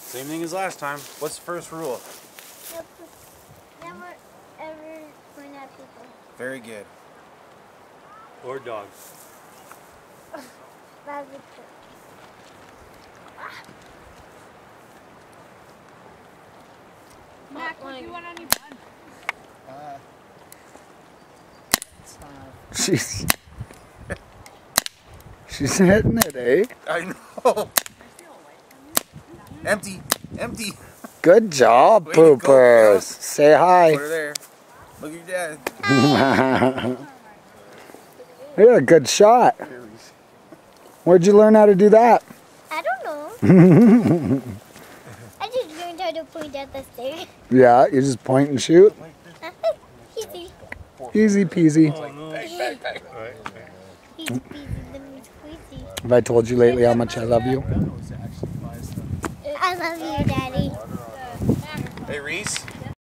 Same thing as last time. What's the first rule? Never ever point at people. Very good. Or dogs. That's it. Mac, what do you want on your bun? She's hitting it, eh? I know. Empty. Empty. Good job, Way to go, girl. poopers. Say hi. Put her there. Look at your dad. Yeah, good shot. Where'd you learn how to do that? I don't know. I just learned how to point at the stairs. Yeah, you just point and shoot. Easy. Easy peasy. Oh, no. Back. Easy peasy, lemon squeezy. Have I told you lately how much I love you? I love you, Daddy. Hey, Reese.